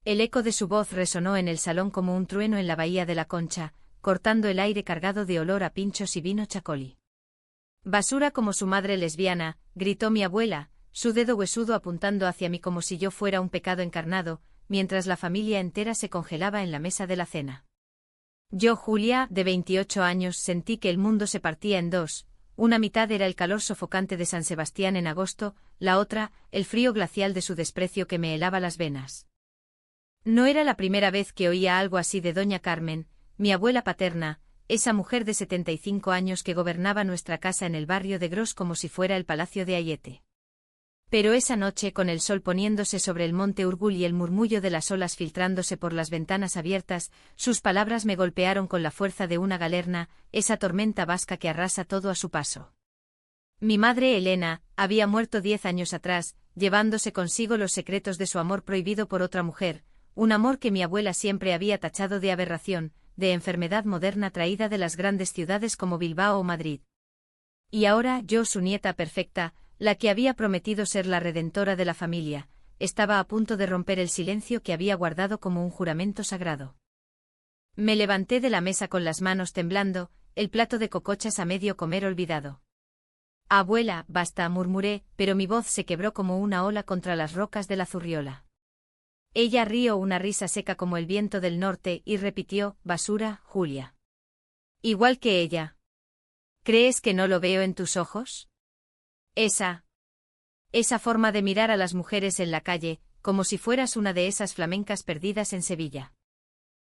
El eco de su voz resonó en el salón como un trueno en la bahía de la Concha, cortando el aire cargado de olor a pinchos y vino chacolí. «Basura como su madre lesbiana», gritó mi abuela, su dedo huesudo apuntando hacia mí como si yo fuera un pecado encarnado, mientras la familia entera se congelaba en la mesa de la cena. Yo, Julia, de 28 años, sentí que el mundo se partía en dos. Una mitad era el calor sofocante de San Sebastián en agosto, la otra, el frío glacial de su desprecio que me helaba las venas. No era la primera vez que oía algo así de doña Carmen, mi abuela paterna, esa mujer de 75 años que gobernaba nuestra casa en el barrio de Gros como si fuera el palacio de Ayete. Pero esa noche, con el sol poniéndose sobre el monte Urgul y el murmullo de las olas filtrándose por las ventanas abiertas, sus palabras me golpearon con la fuerza de una galerna, esa tormenta vasca que arrasa todo a su paso. Mi madre Elena había muerto 10 años atrás, llevándose consigo los secretos de su amor prohibido por otra mujer, un amor que mi abuela siempre había tachado de aberración, de enfermedad moderna traída de las grandes ciudades como Bilbao o Madrid. Y ahora yo, su nieta perfecta, la que había prometido ser la redentora de la familia, estaba a punto de romper el silencio que había guardado como un juramento sagrado. Me levanté de la mesa con las manos temblando, el plato de cocochas a medio comer olvidado. «Abuela, basta», murmuré, pero mi voz se quebró como una ola contra las rocas de la Zurriola. Ella rió una risa seca como el viento del norte y repitió: «Basura, Julia». «Igual que ella». «¿Crees que no lo veo en tus ojos?» Esa forma de mirar a las mujeres en la calle, como si fueras una de esas flamencas perdidas en Sevilla.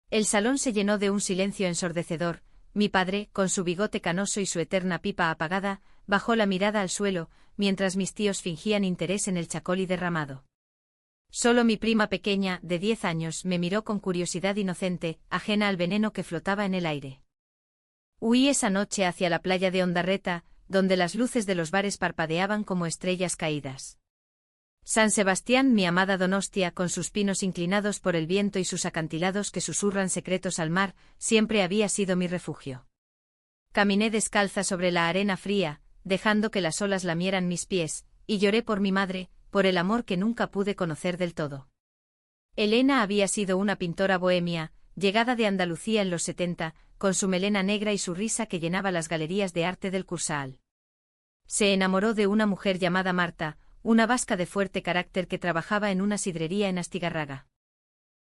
El salón se llenó de un silencio ensordecedor. Mi padre, con su bigote canoso y su eterna pipa apagada, bajó la mirada al suelo, mientras mis tíos fingían interés en el chacolí derramado. Solo mi prima pequeña, de 10 años, me miró con curiosidad inocente, ajena al veneno que flotaba en el aire. Huí esa noche hacia la playa de Ondarreta, donde las luces de los bares parpadeaban como estrellas caídas. San Sebastián, mi amada Donostia, con sus pinos inclinados por el viento y sus acantilados que susurran secretos al mar, siempre había sido mi refugio. Caminé descalza sobre la arena fría, dejando que las olas lamieran mis pies, y lloré por mi madre, por el amor que nunca pude conocer del todo. Elena había sido una pintora bohemia, llegada de Andalucía en los 70, con su melena negra y su risa que llenaba las galerías de arte del Kursaal. Se enamoró de una mujer llamada Marta, una vasca de fuerte carácter que trabajaba en una sidrería en Astigarraga.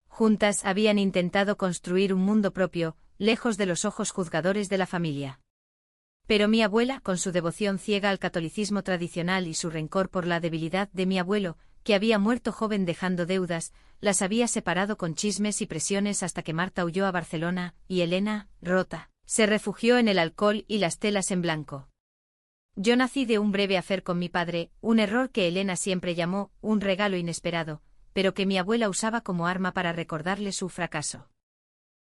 Juntas habían intentado construir un mundo propio, lejos de los ojos juzgadores de la familia. Pero mi abuela, con su devoción ciega al catolicismo tradicional y su rencor por la debilidad de mi abuelo, que había muerto joven dejando deudas, las había separado con chismes y presiones hasta que Marta huyó a Barcelona, y Elena, rota, se refugió en el alcohol y las telas en blanco. Yo nací de un breve affair con mi padre, un error que Elena siempre llamó un regalo inesperado, pero que mi abuela usaba como arma para recordarle su fracaso.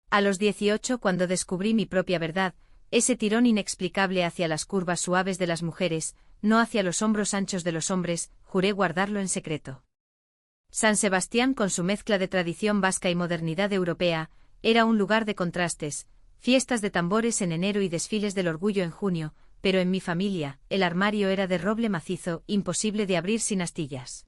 A los 18, cuando descubrí mi propia verdad, ese tirón inexplicable hacia las curvas suaves de las mujeres, no hacia los hombros anchos de los hombres, juré guardarlo en secreto. San Sebastián, con su mezcla de tradición vasca y modernidad europea, era un lugar de contrastes, fiestas de tambores en enero y desfiles del orgullo en junio, pero en mi familia, el armario era de roble macizo, imposible de abrir sin astillas.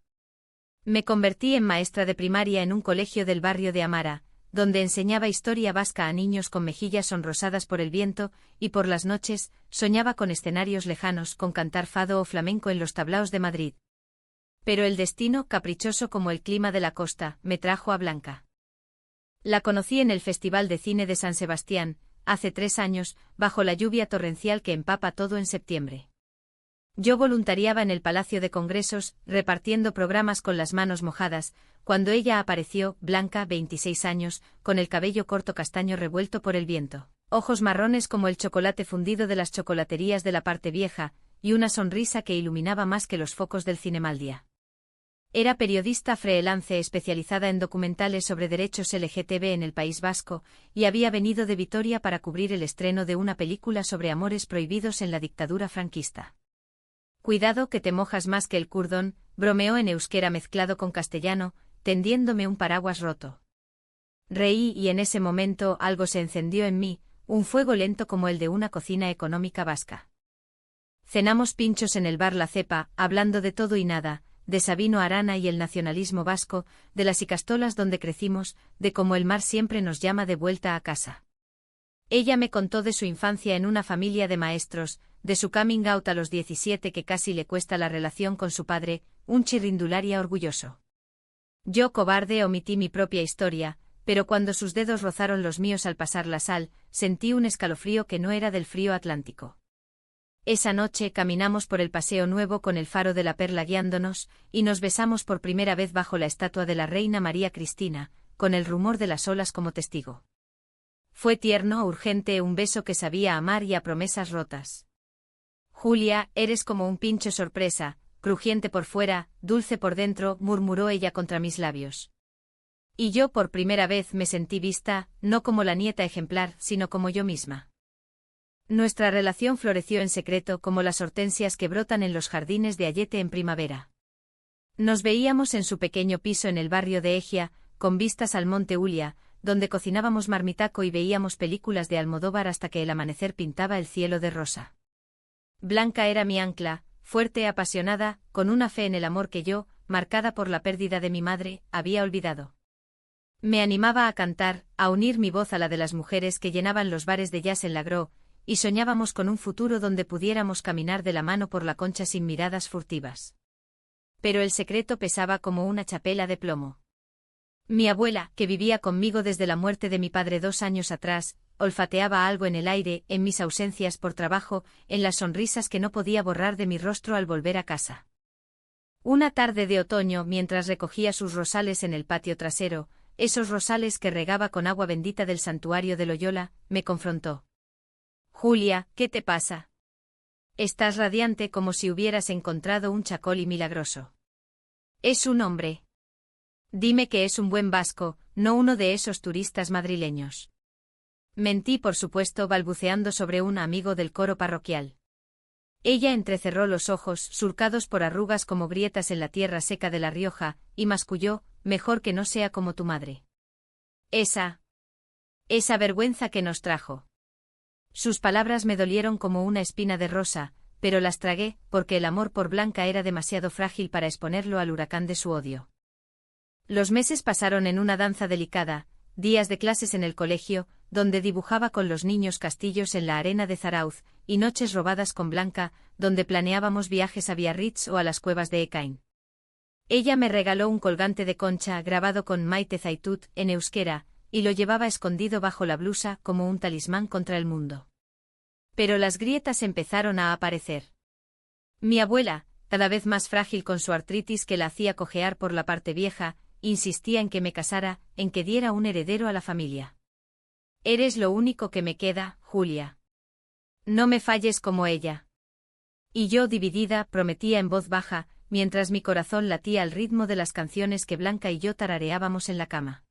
Me convertí en maestra de primaria en un colegio del barrio de Amara, donde enseñaba historia vasca a niños con mejillas sonrosadas por el viento, y por las noches, soñaba con escenarios lejanos, con cantar fado o flamenco en los tablaos de Madrid. Pero el destino, caprichoso como el clima de la costa, me trajo a Blanca. La conocí en el Festival de Cine de San Sebastián, hace 3 años, bajo la lluvia torrencial que empapa todo en septiembre. Yo voluntariaba en el Palacio de Congresos, repartiendo programas con las manos mojadas, cuando ella apareció, Blanca, 26 años, con el cabello corto castaño revuelto por el viento, ojos marrones como el chocolate fundido de las chocolaterías de la parte vieja, y una sonrisa que iluminaba más que los focos del Cinemaldia. Era periodista freelance especializada en documentales sobre derechos LGTB en el País Vasco, y había venido de Vitoria para cubrir el estreno de una película sobre amores prohibidos en la dictadura franquista. «Cuidado que te mojas más que el curdón», bromeó en euskera mezclado con castellano, tendiéndome un paraguas roto. Reí y en ese momento algo se encendió en mí, un fuego lento como el de una cocina económica vasca. Cenamos pinchos en el bar La Cepa, hablando de todo y nada, de Sabino Arana y el nacionalismo vasco, de las Ikastolas donde crecimos, de cómo el mar siempre nos llama de vuelta a casa. Ella me contó de su infancia en una familia de maestros, de su coming out a los 17 que casi le cuesta la relación con su padre, un chirrindularia orgulloso. Yo, cobarde, omití mi propia historia, pero cuando sus dedos rozaron los míos al pasar la sal, sentí un escalofrío que no era del frío atlántico. Esa noche caminamos por el Paseo Nuevo con el faro de la Perla guiándonos, y nos besamos por primera vez bajo la estatua de la reina María Cristina, con el rumor de las olas como testigo. Fue tierno, urgente, un beso que sabía a amar y a promesas rotas. Julia, eres como un pincho sorpresa, crujiente por fuera, dulce por dentro, murmuró ella contra mis labios. Y yo por primera vez me sentí vista, no como la nieta ejemplar, sino como yo misma. Nuestra relación floreció en secreto como las hortensias que brotan en los jardines de Ayete en primavera. Nos veíamos en su pequeño piso en el barrio de Egia, con vistas al monte Ulia, donde cocinábamos marmitaco y veíamos películas de Almodóvar hasta que el amanecer pintaba el cielo de rosa. Blanca era mi ancla, fuerte, apasionada, con una fe en el amor que yo, marcada por la pérdida de mi madre, había olvidado. Me animaba a cantar, a unir mi voz a la de las mujeres que llenaban los bares de jazz en Lagro, y soñábamos con un futuro donde pudiéramos caminar de la mano por la Concha sin miradas furtivas. Pero el secreto pesaba como una chapela de plomo. Mi abuela, que vivía conmigo desde la muerte de mi padre 2 años atrás, olfateaba algo en el aire, en mis ausencias por trabajo, en las sonrisas que no podía borrar de mi rostro al volver a casa. Una tarde de otoño, mientras recogía sus rosales en el patio trasero, esos rosales que regaba con agua bendita del santuario de Loyola, me confrontó. Julia, ¿qué te pasa? Estás radiante como si hubieras encontrado un chacoli milagroso. Es un hombre. Dime que es un buen vasco, no uno de esos turistas madrileños. Mentí, por supuesto, balbuceando sobre un amigo del coro parroquial. Ella entrecerró los ojos, surcados por arrugas como grietas en la tierra seca de La Rioja, y masculló, mejor que no sea como tu madre. Esa vergüenza que nos trajo. Sus palabras me dolieron como una espina de rosa, pero las tragué, porque el amor por Blanca era demasiado frágil para exponerlo al huracán de su odio. Los meses pasaron en una danza delicada, días de clases en el colegio, donde dibujaba con los niños castillos en la arena de Zarauz, y noches robadas con Blanca, donde planeábamos viajes a Biarritz o a las cuevas de Ekain. Ella me regaló un colgante de concha grabado con Maite Zaitut en euskera, y lo llevaba escondido bajo la blusa como un talismán contra el mundo. Pero las grietas empezaron a aparecer. Mi abuela, cada vez más frágil con su artritis que la hacía cojear por la parte vieja, insistía en que me casara, en que diera un heredero a la familia. Eres lo único que me queda, Julia. No me falles como ella. Y yo, dividida, prometía en voz baja, mientras mi corazón latía al ritmo de las canciones que Blanca y yo tarareábamos en la cama.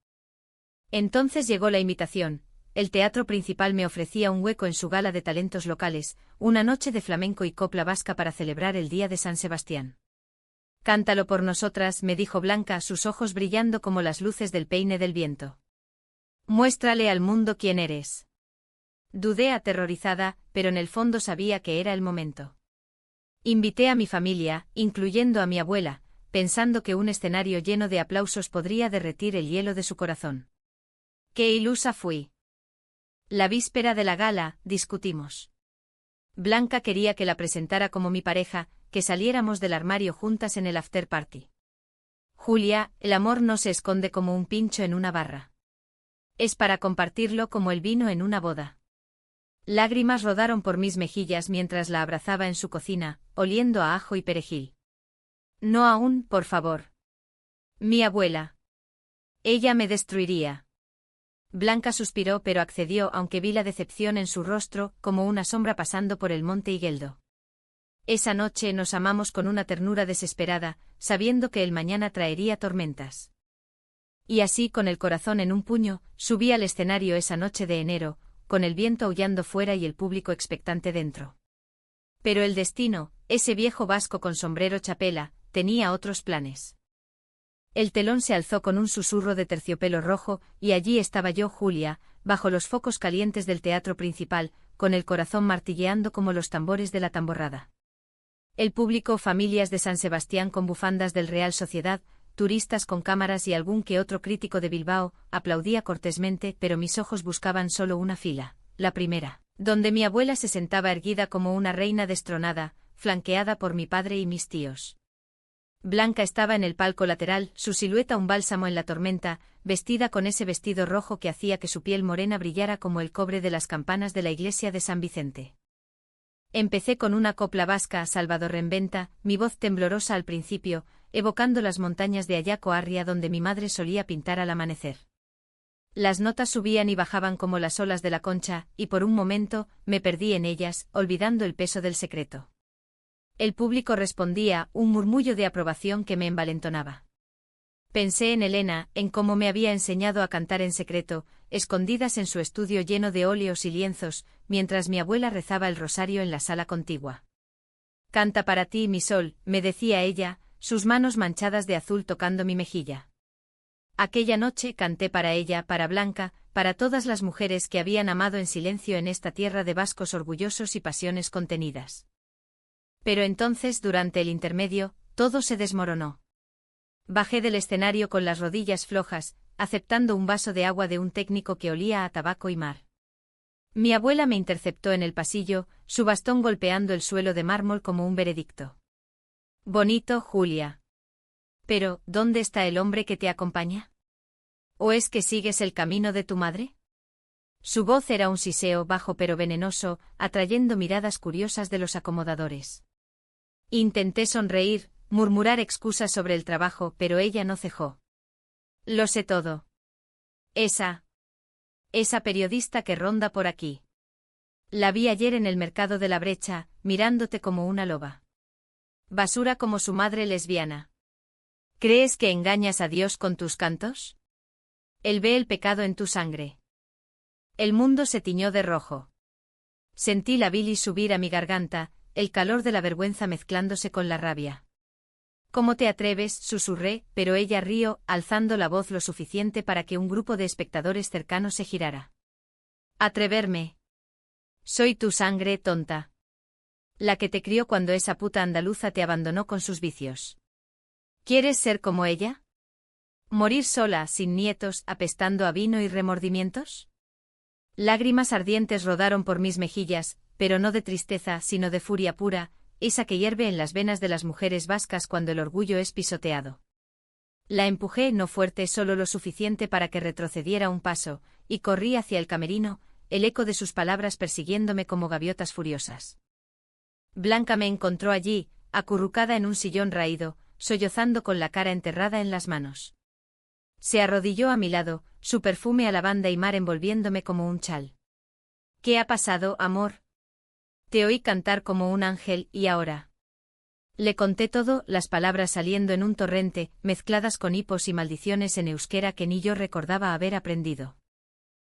Entonces llegó la invitación. El teatro principal me ofrecía un hueco en su gala de talentos locales, una noche de flamenco y copla vasca para celebrar el día de San Sebastián. Cántalo por nosotras, me dijo Blanca, sus ojos brillando como las luces del peine del viento. Muéstrale al mundo quién eres. Dudé aterrorizada, pero en el fondo sabía que era el momento. Invité a mi familia, incluyendo a mi abuela, pensando que un escenario lleno de aplausos podría derretir el hielo de su corazón. ¡Qué ilusa fui! La víspera de la gala, discutimos. Blanca quería que la presentara como mi pareja, que saliéramos del armario juntas en el after party. Julia, el amor no se esconde como un pincho en una barra. Es para compartirlo como el vino en una boda. Lágrimas rodaron por mis mejillas mientras la abrazaba en su cocina, oliendo a ajo y perejil. No aún, por favor. Mi abuela. Ella me destruiría. Blanca suspiró pero accedió aunque vi la decepción en su rostro como una sombra pasando por el monte Igueldo. Esa noche nos amamos con una ternura desesperada, sabiendo que el mañana traería tormentas. Y así con el corazón en un puño, subí al escenario esa noche de enero, con el viento aullando fuera y el público expectante dentro. Pero el destino, ese viejo vasco con sombrero chapela, tenía otros planes. El telón se alzó con un susurro de terciopelo rojo, y allí estaba yo, Julia, bajo los focos calientes del teatro principal, con el corazón martilleando como los tambores de la tamborrada. El público, familias de San Sebastián con bufandas del Real Sociedad, turistas con cámaras y algún que otro crítico de Bilbao, aplaudía cortésmente, pero mis ojos buscaban solo una fila, la primera, donde mi abuela se sentaba erguida como una reina destronada, flanqueada por mi padre y mis tíos. Blanca estaba en el palco lateral, su silueta un bálsamo en la tormenta, vestida con ese vestido rojo que hacía que su piel morena brillara como el cobre de las campanas de la iglesia de San Vicente. Empecé con una copla vasca a Salvador Renventa, mi voz temblorosa al principio, evocando las montañas de Ayaco Arria donde mi madre solía pintar al amanecer. Las notas subían y bajaban como las olas de la Concha, y por un momento, me perdí en ellas, olvidando el peso del secreto. El público respondía, un murmullo de aprobación que me envalentonaba. Pensé en Elena, en cómo me había enseñado a cantar en secreto, escondidas en su estudio lleno de óleos y lienzos, mientras mi abuela rezaba el rosario en la sala contigua. Canta para ti, mi sol, me decía ella, sus manos manchadas de azul tocando mi mejilla. Aquella noche canté para ella, para Blanca, para todas las mujeres que habían amado en silencio en esta tierra de vascos orgullosos y pasiones contenidas. Pero entonces, durante el intermedio, todo se desmoronó. Bajé del escenario con las rodillas flojas, aceptando un vaso de agua de un técnico que olía a tabaco y mar. Mi abuela me interceptó en el pasillo, su bastón golpeando el suelo de mármol como un veredicto. Bonito, Julia. Pero, ¿dónde está el hombre que te acompaña? ¿O es que sigues el camino de tu madre? Su voz era un siseo bajo pero venenoso, atrayendo miradas curiosas de los acomodadores. Intenté sonreír, murmurar excusas sobre el trabajo, pero ella no cejó. Lo sé todo. Esa periodista que ronda por aquí. La vi ayer en el mercado de la Brecha, mirándote como una loba. Basura como su madre lesbiana. ¿Crees que engañas a Dios con tus cantos? Él ve el pecado en tu sangre. El mundo se tiñó de rojo. Sentí la bilis subir a mi garganta, el calor de la vergüenza mezclándose con la rabia. ¿Cómo te atreves?, susurré, pero ella rió, alzando la voz lo suficiente para que un grupo de espectadores cercanos se girara. ¿Atreverme? Soy tu sangre, tonta. La que te crió cuando esa puta andaluza te abandonó con sus vicios. ¿Quieres ser como ella? ¿Morir sola, sin nietos, apestando a vino y remordimientos? Lágrimas ardientes rodaron por mis mejillas, pero no de tristeza, sino de furia pura, esa que hierve en las venas de las mujeres vascas cuando el orgullo es pisoteado. La empujé no fuerte, solo lo suficiente para que retrocediera un paso, y corrí hacia el camerino, el eco de sus palabras persiguiéndome como gaviotas furiosas. Blanca me encontró allí, acurrucada en un sillón raído, sollozando con la cara enterrada en las manos. Se arrodilló a mi lado, su perfume a lavanda y mar envolviéndome como un chal. ¿Qué ha pasado, amor? Te oí cantar como un ángel, y ahora. Le conté todo, las palabras saliendo en un torrente, mezcladas con hipos y maldiciones en euskera que ni yo recordaba haber aprendido.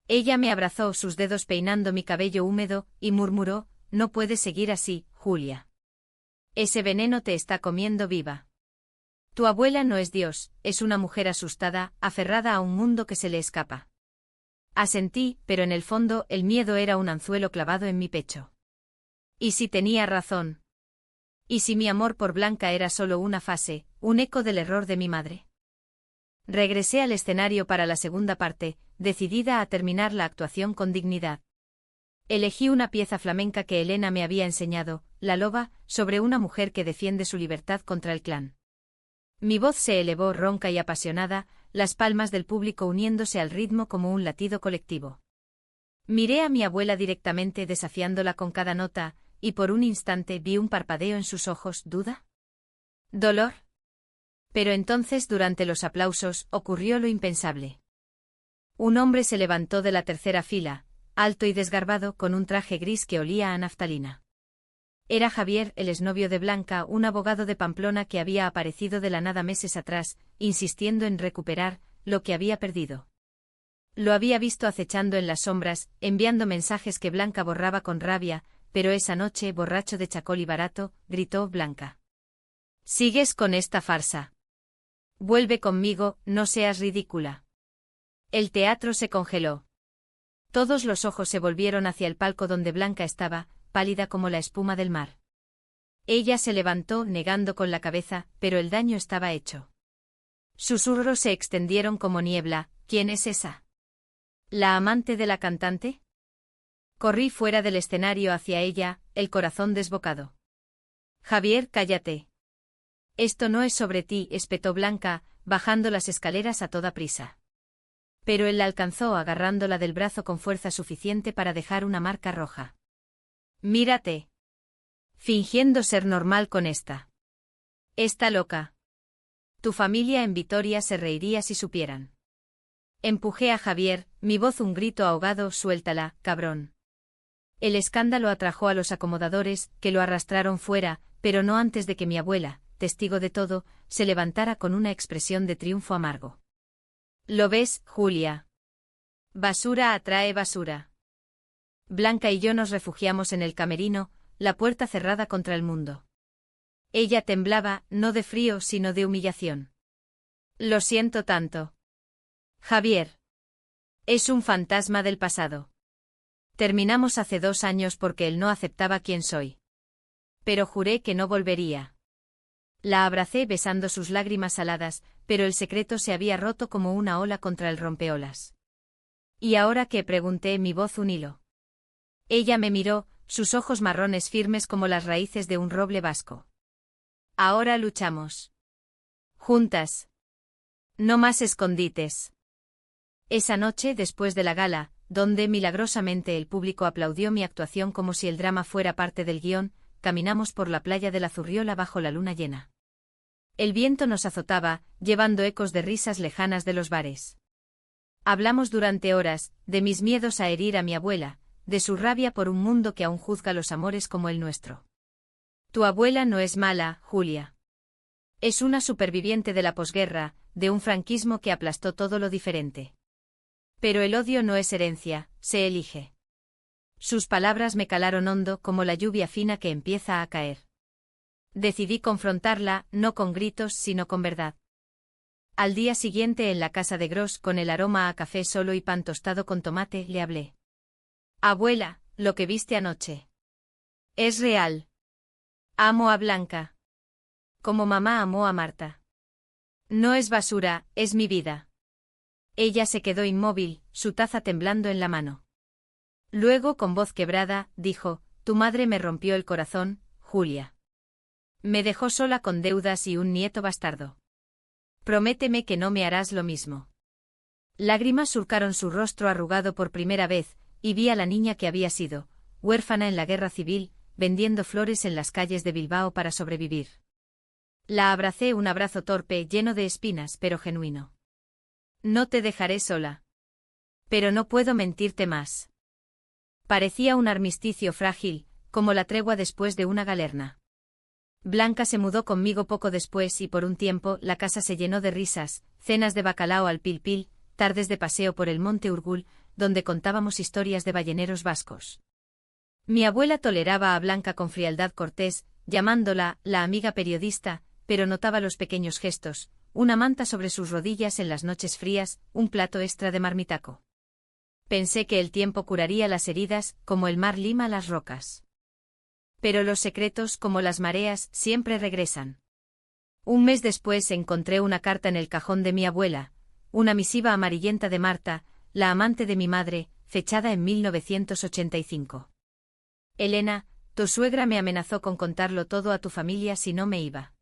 Ella me abrazó, sus dedos peinando mi cabello húmedo, y murmuró, no puedes seguir así, Julia. Ese veneno te está comiendo viva. Tu abuela no es Dios, es una mujer asustada, aferrada a un mundo que se le escapa. Asentí, pero en el fondo el miedo era un anzuelo clavado en mi pecho. ¿Y si tenía razón? ¿Y si mi amor por Blanca era solo una fase, un eco del error de mi madre? Regresé al escenario para la segunda parte, decidida a terminar la actuación con dignidad. Elegí una pieza flamenca que Elena me había enseñado, La loba, sobre una mujer que defiende su libertad contra el clan. Mi voz se elevó ronca y apasionada, las palmas del público uniéndose al ritmo como un latido colectivo. Miré a mi abuela directamente desafiándola con cada nota, y por un instante vi un parpadeo en sus ojos, ¿duda? ¿Dolor? Pero entonces durante los aplausos ocurrió lo impensable. Un hombre se levantó de la tercera fila, alto y desgarbado con un traje gris que olía a naftalina. Era Javier, el exnovio de Blanca, un abogado de Pamplona que había aparecido de la nada meses atrás, insistiendo en recuperar lo que había perdido. Lo había visto acechando en las sombras, enviando mensajes que Blanca borraba con rabia, pero esa noche, borracho de chacol y barato, gritó Blanca. ¿Sigues con esta farsa? Vuelve conmigo, no seas ridícula. El teatro se congeló. Todos los ojos se volvieron hacia el palco donde Blanca estaba, pálida como la espuma del mar. Ella se levantó, negando con la cabeza, pero el daño estaba hecho. Susurros se extendieron como niebla. ¿Quién es esa? ¿La amante de la cantante? Corrí fuera del escenario hacia ella, el corazón desbocado. Javier, cállate. Esto no es sobre ti, espetó Blanca, bajando las escaleras a toda prisa. Pero él la alcanzó agarrándola del brazo con fuerza suficiente para dejar una marca roja. Mírate. Fingiendo ser normal con esta. Está loca. Tu familia en Vitoria se reiría si supieran. Empujé a Javier, mi voz un grito ahogado, suéltala, cabrón. El escándalo atrajo a los acomodadores, que lo arrastraron fuera, pero no antes de que mi abuela, testigo de todo, se levantara con una expresión de triunfo amargo. ¿Lo ves, Julia? Basura atrae basura. Blanca y yo nos refugiamos en el camerino, la puerta cerrada contra el mundo. Ella temblaba, no de frío sino de humillación. Lo siento tanto. Javier. Es un fantasma del pasado. Terminamos hace 2 años porque él no aceptaba quién soy. Pero juré que no volvería. La abracé besando sus lágrimas saladas, pero el secreto se había roto como una ola contra el rompeolas. ¿Y ahora qué? Pregunté, mi voz un hilo. Ella me miró, sus ojos marrones firmes como las raíces de un roble vasco. Ahora luchamos. Juntas. No más escondites. Esa noche, después de la gala, donde milagrosamente el público aplaudió mi actuación como si el drama fuera parte del guión, caminamos por la playa de la Zurriola bajo la luna llena. El viento nos azotaba, llevando ecos de risas lejanas de los bares. Hablamos durante horas, de mis miedos a herir a mi abuela, de su rabia por un mundo que aún juzga los amores como el nuestro. Tu abuela no es mala, Julia. Es una superviviente de la posguerra, de un franquismo que aplastó todo lo diferente. Pero el odio no es herencia, se elige. Sus palabras me calaron hondo como la lluvia fina que empieza a caer. Decidí confrontarla, no con gritos sino con verdad. Al día siguiente en la casa de Gross, con el aroma a café solo y pan tostado con tomate, le hablé. Abuela, lo que viste anoche. Es real. Amo a Blanca. Como mamá amó a Marta. No es basura, es mi vida. Ella se quedó inmóvil, su taza temblando en la mano. Luego, con voz quebrada, dijo, tu madre me rompió el corazón, Julia. Me dejó sola con deudas y un nieto bastardo. Prométeme que no me harás lo mismo. Lágrimas surcaron su rostro arrugado por primera vez, y vi a la niña que había sido, huérfana en la guerra civil, vendiendo flores en las calles de Bilbao para sobrevivir. La abracé, un abrazo torpe, lleno de espinas, pero genuino. No te dejaré sola. Pero no puedo mentirte más. Parecía un armisticio frágil, como la tregua después de una galerna. Blanca se mudó conmigo poco después y por un tiempo la casa se llenó de risas, cenas de bacalao al pil pil, tardes de paseo por el monte Urgul, donde contábamos historias de balleneros vascos. Mi abuela toleraba a Blanca con frialdad cortés, llamándola la amiga periodista, pero notaba los pequeños gestos, una manta sobre sus rodillas en las noches frías, un plato extra de marmitaco. Pensé que el tiempo curaría las heridas, como el mar lima las rocas. Pero los secretos, como las mareas, siempre regresan. Un mes después encontré una carta en el cajón de mi abuela, una misiva amarillenta de Marta, la amante de mi madre, fechada en 1985. Elena, tu suegra me amenazó con contarlo todo a tu familia si no me iba.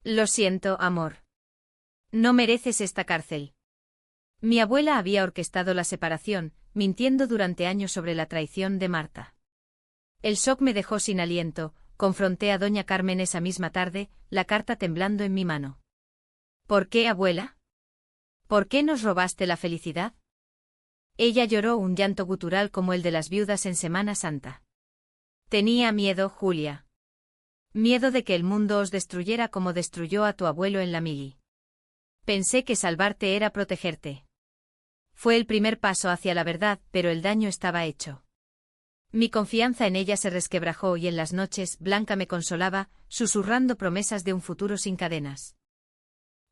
Lo siento, amor. No mereces esta cárcel. Mi abuela había orquestado la separación, mintiendo durante años sobre la traición de Marta. El shock me dejó sin aliento, confronté a doña Carmen esa misma tarde, la carta temblando en mi mano. ¿Por qué, abuela? ¿Por qué nos robaste la felicidad? Ella lloró un llanto gutural como el de las viudas en Semana Santa. Tenía miedo, Julia. Miedo de que el mundo os destruyera como destruyó a tu abuelo en la mili. Pensé que salvarte era protegerte. Fue el primer paso hacia la verdad, pero el daño estaba hecho. Mi confianza en ella se resquebrajó y en las noches Blanca me consolaba, susurrando promesas de un futuro sin cadenas.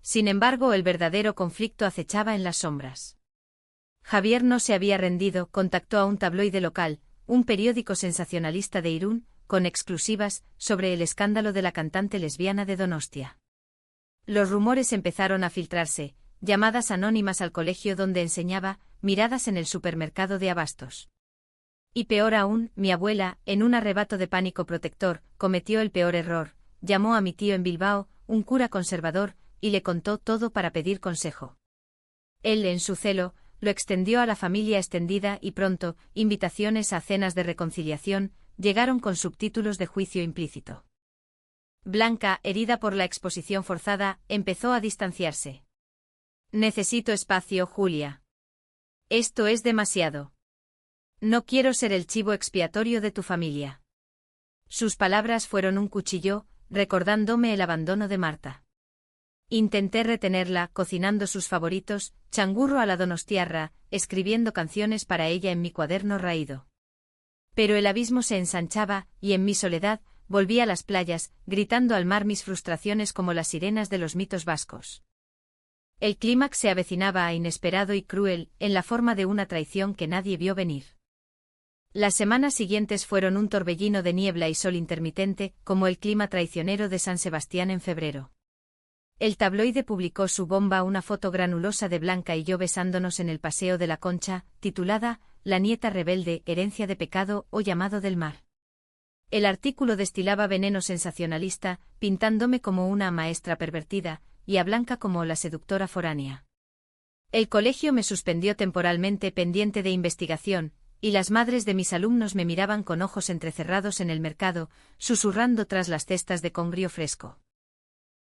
Sin embargo, el verdadero conflicto acechaba en las sombras. Javier no se había rendido, contactó a un tabloide local, un periódico sensacionalista de Irún, con exclusivas, sobre el escándalo de la cantante lesbiana de Donostia. Los rumores empezaron a filtrarse, llamadas anónimas al colegio donde enseñaba, miradas en el supermercado de abastos. Y peor aún, mi abuela, en un arrebato de pánico protector, cometió el peor error, llamó a mi tío en Bilbao, un cura conservador, y le contó todo para pedir consejo. Él, en su celo, lo extendió a la familia extendida y pronto, invitaciones a cenas de reconciliación, llegaron con subtítulos de juicio implícito. Blanca, herida por la exposición forzada, empezó a distanciarse. Necesito espacio, Julia. Esto es demasiado. No quiero ser el chivo expiatorio de tu familia. Sus palabras fueron un cuchillo, recordándome el abandono de Marta. Intenté retenerla, cocinando sus favoritos, changurro a la donostiarra, escribiendo canciones para ella en mi cuaderno raído. Pero el abismo se ensanchaba, y en mi soledad, volví a las playas, gritando al mar mis frustraciones como las sirenas de los mitos vascos. El clímax se avecinaba inesperado y cruel, en la forma de una traición que nadie vio venir. Las semanas siguientes fueron un torbellino de niebla y sol intermitente, como el clima traicionero de San Sebastián en febrero. El tabloide publicó su bomba una foto granulosa de Blanca y yo besándonos en el Paseo de la Concha, titulada La nieta rebelde, herencia de pecado o llamado del mar. El artículo destilaba veneno sensacionalista, pintándome como una maestra pervertida, y a Blanca como la seductora foránea. El colegio me suspendió temporalmente pendiente de investigación, y las madres de mis alumnos me miraban con ojos entrecerrados en el mercado, susurrando tras las cestas de congrio fresco.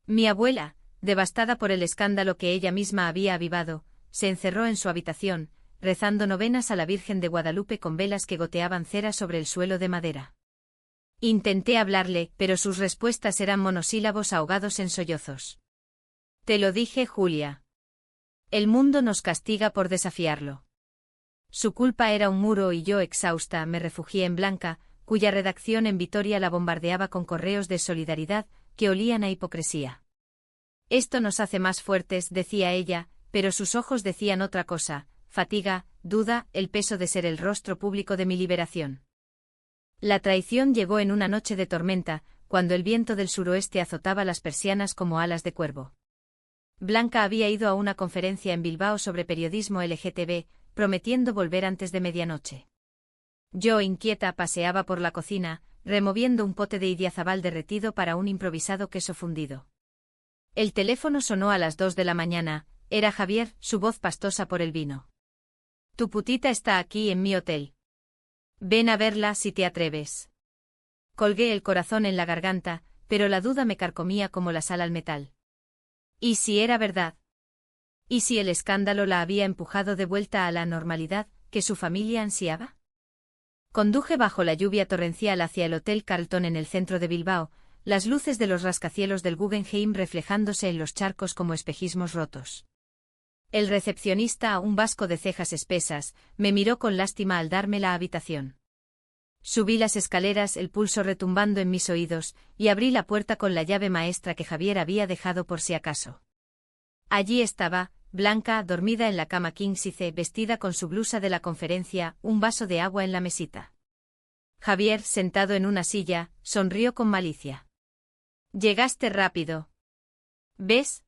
Mi abuela, devastada por el escándalo que ella misma había avivado, se encerró en su habitación, rezando novenas a la Virgen de Guadalupe con velas que goteaban cera sobre el suelo de madera. Intenté hablarle, pero sus respuestas eran monosílabos ahogados en sollozos. Te lo dije, Julia. El mundo nos castiga por desafiarlo. Su culpa era un muro y yo, exhausta, me refugié en Blanca, cuya redacción en Vitoria la bombardeaba con correos de solidaridad que olían a hipocresía. Esto nos hace más fuertes, decía ella, pero sus ojos decían otra cosa: fatiga, duda, el peso de ser el rostro público de mi liberación. La traición llegó en una noche de tormenta, cuando el viento del suroeste azotaba las persianas como alas de cuervo. Blanca había ido a una conferencia en Bilbao sobre periodismo LGTB, prometiendo volver antes de medianoche. Yo, inquieta, paseaba por la cocina, removiendo un pote de idiazabal derretido para un improvisado queso fundido. El teléfono sonó a las 2 de la mañana, era Javier, su voz pastosa por el vino. Tu putita está aquí en mi hotel. Ven a verla si te atreves. Colgué el corazón en la garganta, pero la duda me carcomía como la sal al metal. ¿Y si era verdad? ¿Y si el escándalo la había empujado de vuelta a la normalidad que su familia ansiaba? Conduje bajo la lluvia torrencial hacia el Hotel Carlton en el centro de Bilbao, las luces de los rascacielos del Guggenheim reflejándose en los charcos como espejismos rotos. El recepcionista, un vasco de cejas espesas, me miró con lástima al darme la habitación. Subí las escaleras, el pulso retumbando en mis oídos, y abrí la puerta con la llave maestra que Javier había dejado por si acaso. Allí estaba, Blanca, dormida en la cama Kingsize, vestida con su blusa de la conferencia, un vaso de agua en la mesita. Javier, sentado en una silla, sonrió con malicia. Llegaste rápido. ¿Ves?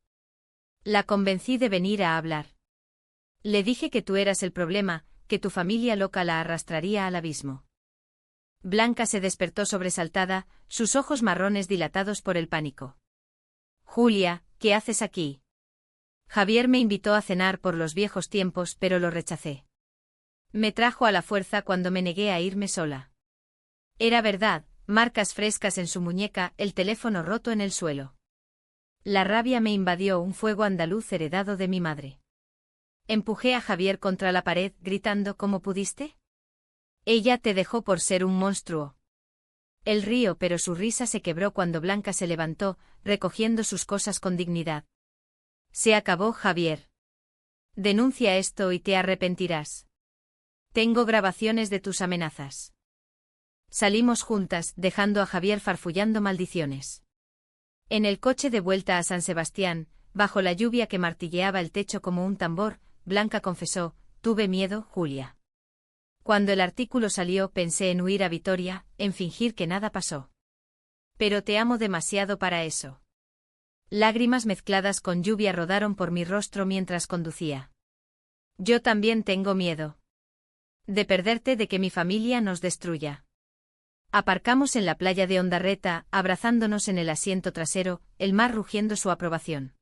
La convencí de venir a hablar. Le dije que tú eras el problema, que tu familia loca la arrastraría al abismo. Blanca se despertó sobresaltada, sus ojos marrones dilatados por el pánico. Julia, ¿qué haces aquí? Javier me invitó a cenar por los viejos tiempos, pero lo rechacé. Me trajo a la fuerza cuando me negué a irme sola. Era verdad, marcas frescas en su muñeca, el teléfono roto en el suelo. La rabia me invadió, un fuego andaluz heredado de mi madre. Empujé a Javier contra la pared, gritando: ¿Cómo pudiste? Ella te dejó por ser un monstruo. Él rió, pero su risa se quebró cuando Blanca se levantó, recogiendo sus cosas con dignidad. Se acabó, Javier. Denuncia esto y te arrepentirás. Tengo grabaciones de tus amenazas. Salimos juntas, dejando a Javier farfullando maldiciones. En el coche de vuelta a San Sebastián, bajo la lluvia que martilleaba el techo como un tambor, Blanca confesó: tuve miedo, Julia. Cuando el artículo salió pensé en huir a Vitoria, en fingir que nada pasó. Pero te amo demasiado para eso. Lágrimas mezcladas con lluvia rodaron por mi rostro mientras conducía. Yo también tengo miedo. De perderte, de que mi familia nos destruya. Aparcamos en la playa de Ondarreta, abrazándonos en el asiento trasero, el mar rugiendo su aprobación.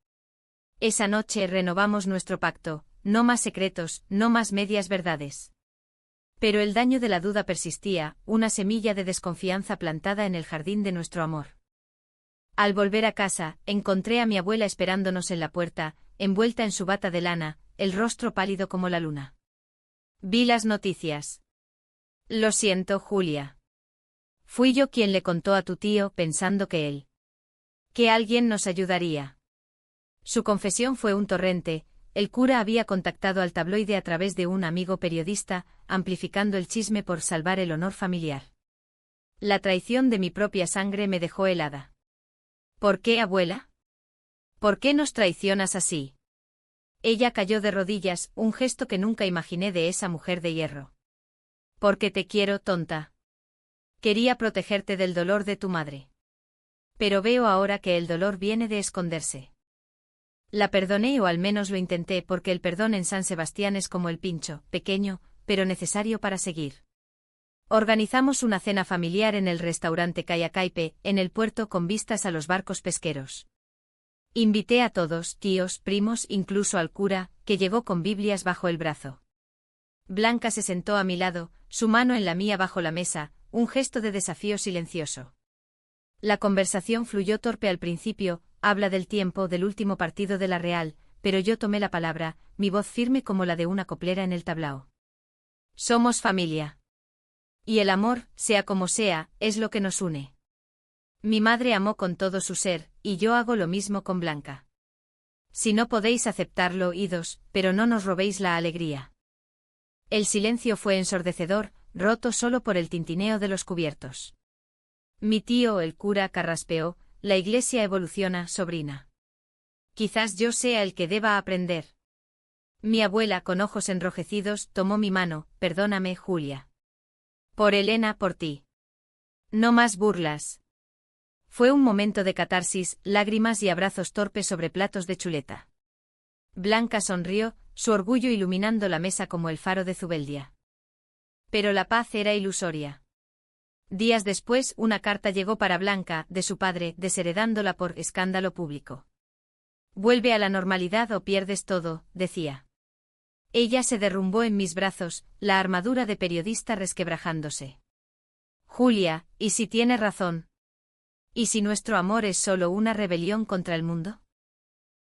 Esa noche renovamos nuestro pacto, no más secretos, no más medias verdades. Pero el daño de la duda persistía, una semilla de desconfianza plantada en el jardín de nuestro amor. Al volver a casa, encontré a mi abuela esperándonos en la puerta, envuelta en su bata de lana, el rostro pálido como la luna. Vi las noticias. Lo siento, Julia. Fui yo quien le contó a tu tío pensando que alguien nos ayudaría. Su confesión fue un torrente. El cura había contactado al tabloide a través de un amigo periodista, amplificando el chisme por salvar el honor familiar. La traición de mi propia sangre me dejó helada. ¿Por qué, abuela? ¿Por qué nos traicionas así? Ella cayó de rodillas, un gesto que nunca imaginé de esa mujer de hierro. Porque te quiero, tonta. Quería protegerte del dolor de tu madre. Pero veo ahora que el dolor viene de esconderse. La perdoné, o al menos lo intenté, porque el perdón en San Sebastián es como el pincho, pequeño, pero necesario para seguir. Organizamos una cena familiar en el restaurante Cayacaipe, en el puerto con vistas a los barcos pesqueros. Invité a todos, tíos, primos, incluso al cura, que llegó con Biblias bajo el brazo. Blanca se sentó a mi lado, su mano en la mía bajo la mesa, un gesto de desafío silencioso. La conversación fluyó torpe al principio, habla del tiempo del último partido de la Real, pero yo tomé la palabra, mi voz firme como la de una coplera en el tablao. Somos familia. Y el amor, sea como sea, es lo que nos une. Mi madre amó con todo su ser, y yo hago lo mismo con Blanca. Si no podéis aceptarlo, idos, pero no nos robéis la alegría. El silencio fue ensordecedor, roto solo por el tintineo de los cubiertos. Mi tío, el cura, carraspeó: la iglesia evoluciona, sobrina. Quizás yo sea el que deba aprender. Mi abuela, con ojos enrojecidos, tomó mi mano: perdóname, Julia. Por Elena, por ti. No más burlas. Fue un momento de catarsis, lágrimas y abrazos torpes sobre platos de chuleta. Blanca sonrió, su orgullo iluminando la mesa como el faro de Zubeldia. Pero la paz era ilusoria. Días después, una carta llegó para Blanca, de su padre, desheredándola por escándalo público. Vuelve a la normalidad o pierdes todo, decía. Ella se derrumbó en mis brazos, la armadura de periodista resquebrajándose. Julia, ¿y si tiene razón? ¿Y si nuestro amor es solo una rebelión contra el mundo?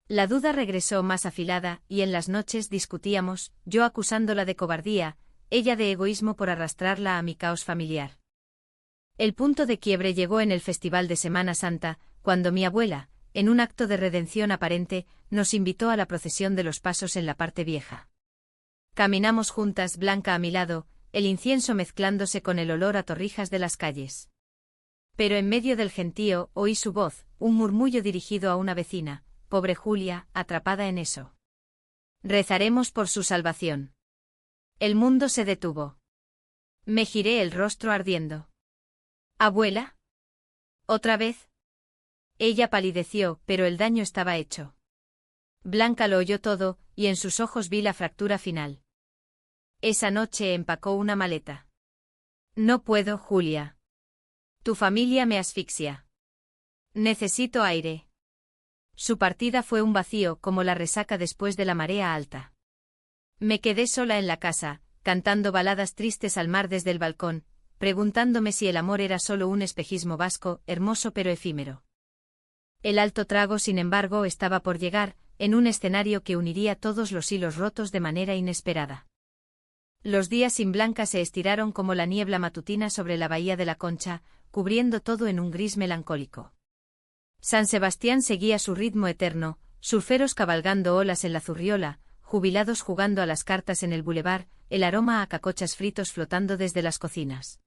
La duda regresó más afilada, y en las noches discutíamos, yo acusándola de cobardía, ella de egoísmo por arrastrarla a mi caos familiar. El punto de quiebre llegó en el festival de Semana Santa, cuando mi abuela, en un acto de redención aparente, nos invitó a la procesión de los pasos en la parte vieja. Caminamos juntas, Blanca a mi lado, el incienso mezclándose con el olor a torrijas de las calles. Pero en medio del gentío oí su voz, un murmullo dirigido a una vecina: pobre Julia, atrapada en eso. Rezaremos por su salvación. El mundo se detuvo. Me giré, el rostro ardiendo. ¿Abuela? ¿Otra vez? Ella palideció, pero el daño estaba hecho. Blanca lo oyó todo, y en sus ojos vi la fractura final. Esa noche empacó una maleta. No puedo, Julia. Tu familia me asfixia. Necesito aire. Su partida fue un vacío, como la resaca después de la marea alta. Me quedé sola en la casa, cantando baladas tristes al mar desde el balcón, preguntándome si el amor era solo un espejismo vasco, hermoso pero efímero. El alto trago, sin embargo, estaba por llegar, en un escenario que uniría todos los hilos rotos de manera inesperada. Los días sin Blanca se estiraron como la niebla matutina sobre la bahía de la Concha, cubriendo todo en un gris melancólico. San Sebastián seguía su ritmo eterno, surferos cabalgando olas en la Zurriola, jubilados jugando a las cartas en el bulevar, el aroma a cacochas fritos flotando desde las cocinas.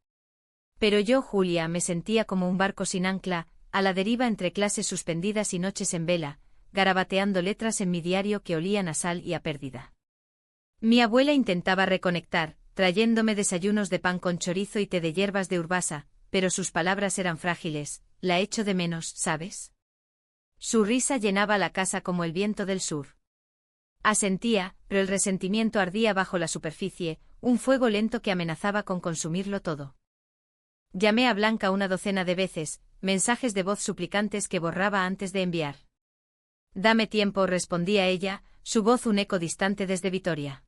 Pero yo, Julia, me sentía como un barco sin ancla, a la deriva entre clases suspendidas y noches en vela, garabateando letras en mi diario que olían a sal y a pérdida. Mi abuela intentaba reconectar, trayéndome desayunos de pan con chorizo y té de hierbas de Urbasa, pero sus palabras eran frágiles. La echo de menos, ¿sabes? Su risa llenaba la casa como el viento del sur. Asentía, pero el resentimiento ardía bajo la superficie, un fuego lento que amenazaba con consumirlo todo. Llamé a Blanca una docena de veces, mensajes de voz suplicantes que borraba antes de enviar. Dame tiempo, respondía ella, su voz un eco distante desde Vitoria.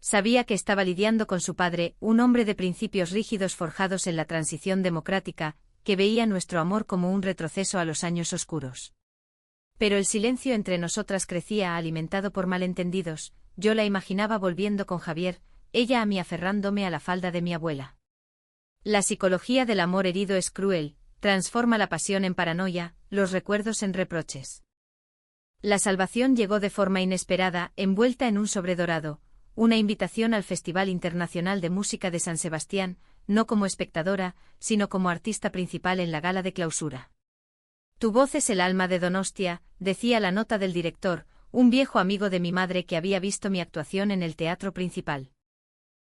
Sabía que estaba lidiando con su padre, un hombre de principios rígidos forjados en la transición democrática, que veía nuestro amor como un retroceso a los años oscuros. Pero el silencio entre nosotras crecía alimentado por malentendidos, yo la imaginaba volviendo con Javier, ella a mí aferrándome a la falda de mi abuela. La psicología del amor herido es cruel, transforma la pasión en paranoia, los recuerdos en reproches. La salvación llegó de forma inesperada, envuelta en un sobre dorado, una invitación al Festival Internacional de Música de San Sebastián, no como espectadora, sino como artista principal en la gala de clausura. Tu voz es el alma de Donostia, decía la nota del director, un viejo amigo de mi madre que había visto mi actuación en el teatro principal.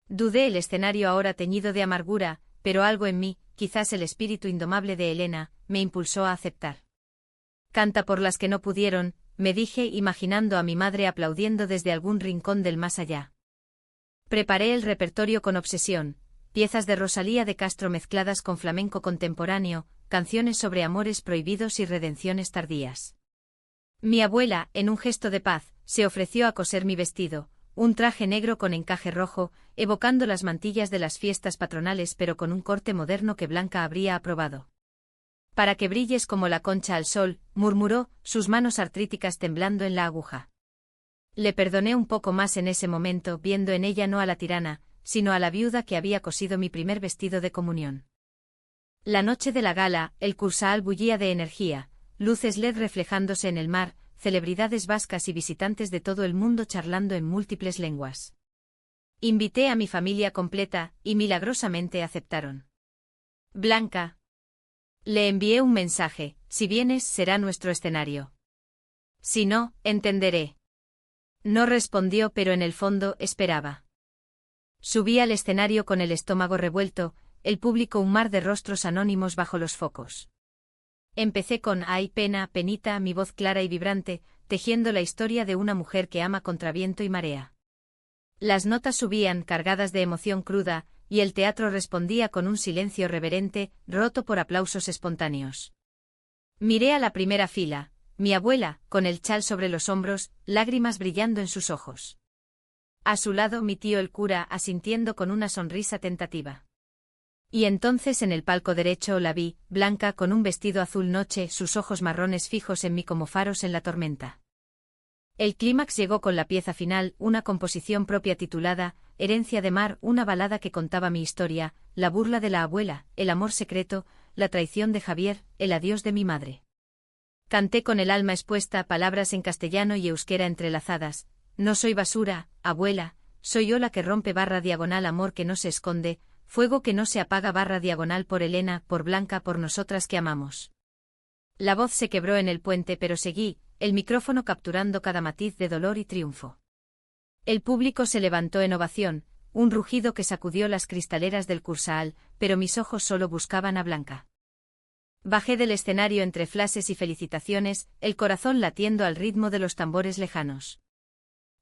Dudé el escenario ahora teñido de amargura, pero algo en mí, quizás el espíritu indomable de Elena, me impulsó a aceptar. Canta por las que no pudieron, me dije imaginando a mi madre aplaudiendo desde algún rincón del más allá. Preparé el repertorio con obsesión, piezas de Rosalía de Castro mezcladas con flamenco contemporáneo, canciones sobre amores prohibidos y redenciones tardías. Mi abuela, en un gesto de paz, se ofreció a coser mi vestido, un traje negro con encaje rojo, evocando las mantillas de las fiestas patronales pero con un corte moderno que Blanca habría aprobado. Para que brilles como la concha al sol, murmuró, sus manos artríticas temblando en la aguja. Le perdoné un poco más en ese momento, viendo en ella no a la tirana, sino a la viuda que había cosido mi primer vestido de comunión. La noche de la gala, el Kursaal bullía de energía, luces LED reflejándose en el mar, celebridades vascas y visitantes de todo el mundo charlando en múltiples lenguas. Invité a mi familia completa, y milagrosamente aceptaron. Blanca. Le envié un mensaje, si vienes será nuestro escenario. Si no, entenderé. No respondió pero en el fondo esperaba. Subí al escenario con el estómago revuelto, el público un mar de rostros anónimos bajo los focos. Empecé con ay pena, penita, mi voz clara y vibrante, tejiendo la historia de una mujer que ama contra viento y marea. Las notas subían cargadas de emoción cruda, y el teatro respondía con un silencio reverente, roto por aplausos espontáneos. Miré a la primera fila, mi abuela, con el chal sobre los hombros, lágrimas brillando en sus ojos. A su lado mi tío el cura asintiendo con una sonrisa tentativa. Y entonces en el palco derecho la vi, Blanca con un vestido azul noche, sus ojos marrones fijos en mí como faros en la tormenta. El clímax llegó con la pieza final, una composición propia titulada Herencia de mar, una balada que contaba mi historia, la burla de la abuela, el amor secreto, la traición de Javier, el adiós de mi madre. Canté con el alma expuesta, palabras en castellano y euskera entrelazadas. No soy basura, abuela, soy yo la que rompe barra diagonal amor que no se esconde, fuego que no se apaga barra diagonal por Elena, por Blanca, por nosotras que amamos. La voz se quebró en el puente pero seguí, el micrófono capturando cada matiz de dolor y triunfo. El público se levantó en ovación, un rugido que sacudió las cristaleras del Kursaal, pero mis ojos solo buscaban a Blanca. Bajé del escenario entre flashes y felicitaciones, el corazón latiendo al ritmo de los tambores lejanos.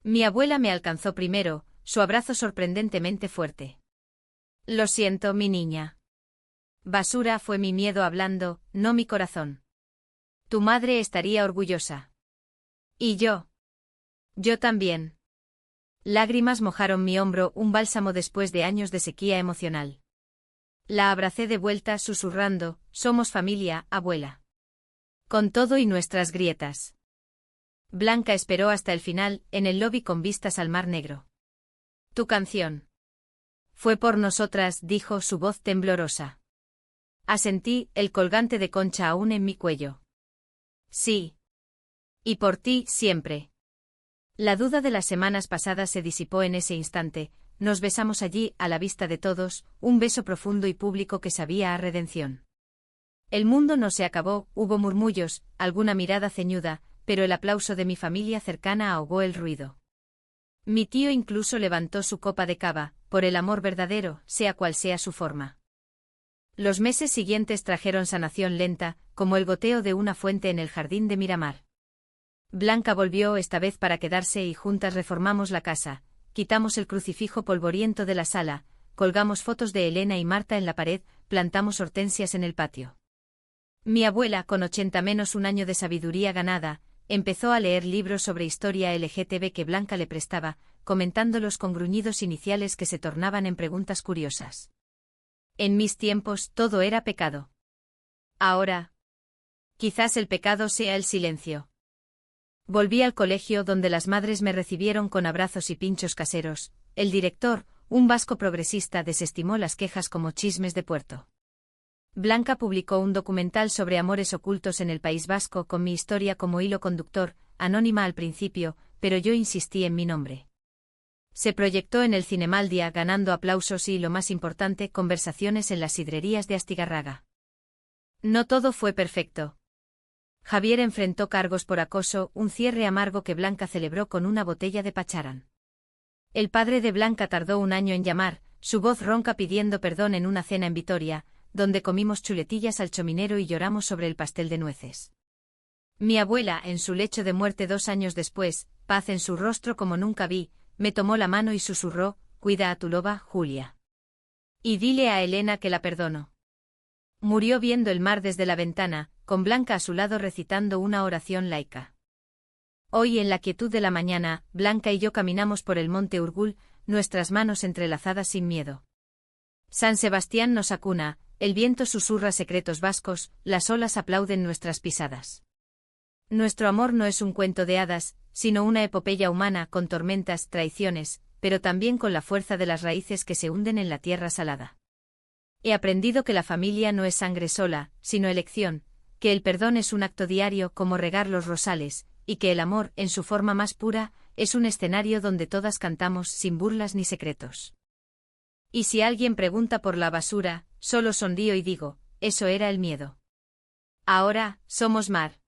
Mi abuela me alcanzó primero, su abrazo sorprendentemente fuerte. Lo siento, mi niña. Basura fue mi miedo hablando, no mi corazón. Tu madre estaría orgullosa. ¿Y yo? Yo también. Lágrimas mojaron mi hombro, un bálsamo después de años de sequía emocional. La abracé de vuelta susurrando, somos familia, abuela. Con todo y nuestras grietas. Blanca esperó hasta el final, en el lobby con vistas al Mar Negro. Tu canción. Fue por nosotras, dijo su voz temblorosa. Asentí, el colgante de concha aún en mi cuello. Sí. Y por ti, siempre. La duda de las semanas pasadas se disipó en ese instante, nos besamos allí, a la vista de todos, un beso profundo y público que sabía a redención. El mundo no se acabó, hubo murmullos, alguna mirada ceñuda, pero el aplauso de mi familia cercana ahogó el ruido. Mi tío incluso levantó su copa de cava, por el amor verdadero, sea cual sea su forma. Los meses siguientes trajeron sanación lenta, como el goteo de una fuente en el jardín de Miramar. Blanca volvió esta vez para quedarse y juntas reformamos la casa, quitamos el crucifijo polvoriento de la sala, colgamos fotos de Elena y Marta en la pared, plantamos hortensias en el patio. Mi abuela, con 80 menos un año de sabiduría ganada, empezó a leer libros sobre historia LGTB que Blanca le prestaba, comentándolos con gruñidos iniciales que se tornaban en preguntas curiosas. En mis tiempos todo era pecado. Ahora, quizás el pecado sea el silencio. Volví al colegio donde las madres me recibieron con abrazos y pinchos caseros. El director, un vasco progresista, desestimó las quejas como chismes de puerto. Blanca publicó un documental sobre amores ocultos en el País Vasco con mi historia como hilo conductor, anónima al principio, pero yo insistí en mi nombre. Se proyectó en el Cinemaldia ganando aplausos y, lo más importante, conversaciones en las sidrerías de Astigarraga. No todo fue perfecto. Javier enfrentó cargos por acoso, un cierre amargo que Blanca celebró con una botella de pacharán. El padre de Blanca tardó un año en llamar, su voz ronca pidiendo perdón en una cena en Vitoria, donde comimos chuletillas al chominero y lloramos sobre el pastel de nueces. Mi abuela, en su lecho de muerte 2 años después, paz en su rostro como nunca vi, me tomó la mano y susurró: «Cuida a tu loba, Julia. Y dile a Elena que la perdono». Murió viendo el mar desde la ventana, con Blanca a su lado recitando una oración laica. Hoy, en la quietud de la mañana, Blanca y yo caminamos por el monte Urgul, nuestras manos entrelazadas sin miedo. San Sebastián nos acuna, el viento susurra secretos vascos, las olas aplauden nuestras pisadas. Nuestro amor no es un cuento de hadas, sino una epopeya humana con tormentas, traiciones, pero también con la fuerza de las raíces que se hunden en la tierra salada. He aprendido que la familia no es sangre sola, sino elección, que el perdón es un acto diario como regar los rosales, y que el amor, en su forma más pura, es un escenario donde todas cantamos sin burlas ni secretos. Y si alguien pregunta por la basura, solo sonrío y digo: eso era el miedo. Ahora, somos mar.